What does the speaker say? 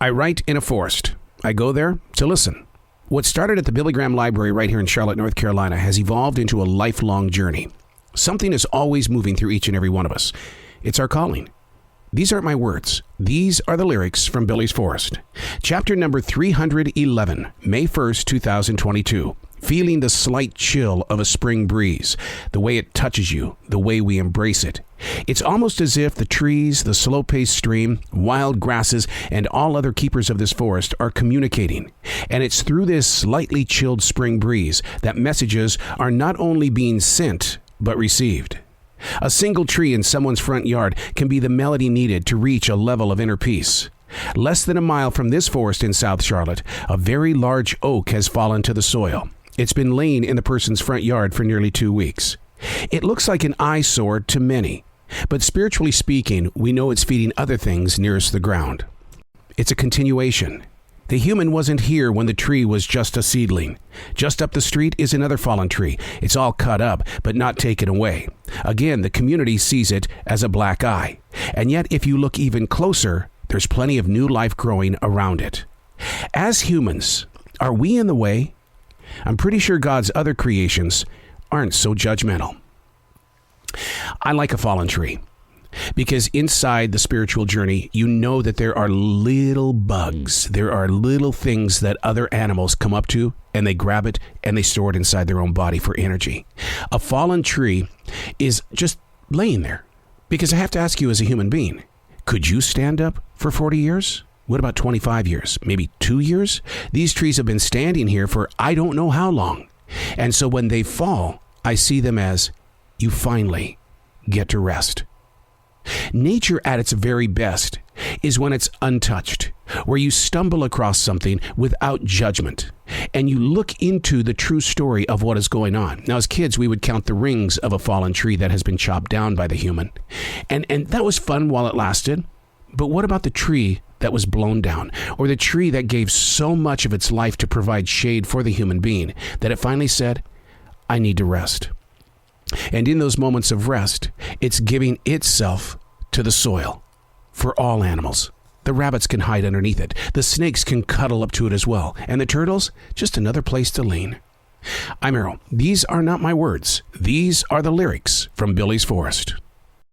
I write in a forest. I go there to listen. What started at the Billy Graham Library right here in Charlotte, North Carolina, has evolved into a lifelong journey. Something is always moving through each and every one of us. It's our calling. These aren't my words. These are the lyrics from Billy's Forest. Chapter number 311, May 1st, 2022. Feeling the slight chill of a spring breeze, the way it touches you, the way we embrace it. It's almost as if the trees, the slow-paced stream, wild grasses, and all other keepers of this forest are communicating. And it's through this slightly chilled spring breeze that messages are not only being sent, but received. A single tree in someone's front yard can be the melody needed to reach a level of inner peace. Less than a mile from this forest in South Charlotte, a very large oak has fallen to the soil. It's been laying in the person's front yard for nearly 2 weeks. It looks like an eyesore to many, but spiritually speaking, we know it's feeding other things nearest the ground. It's a continuation. The human wasn't here when the tree was just a seedling. Just up the street is another fallen tree. It's all cut up, but not taken away. Again, the community sees it as a black eye. And yet, if you look even closer, there's plenty of new life growing around it. As humans, are we in the way? I'm pretty sure God's other creations aren't so judgmental. I like a fallen tree because inside the spiritual journey, you know that there are little bugs. There are little things that other animals come up to and they grab it and they store it inside their own body for energy. A fallen tree is just laying there because I have to ask you as a human being, could you stand up for 40 years? What about 25 years? Maybe 2 years? These trees have been standing here for I don't know how long. And so when they fall, I see them as you finally get to rest. Nature at its very best is when it's untouched, where you stumble across something without judgment, and you look into the true story of what is going on. Now, as kids, we would count the rings of a fallen tree that has been chopped down by the human. And that was fun while it lasted. But what about the tree that was blown down, or the tree that gave so much of its life to provide shade for the human being that it finally said, I need to rest. And in those moments of rest, it's giving itself to the soil for all animals. The rabbits can hide underneath it. The snakes can cuddle up to it as well. And the turtles, just another place to lean. I'm Errol. These are not my words. These are the lyrics from Billy's Forest.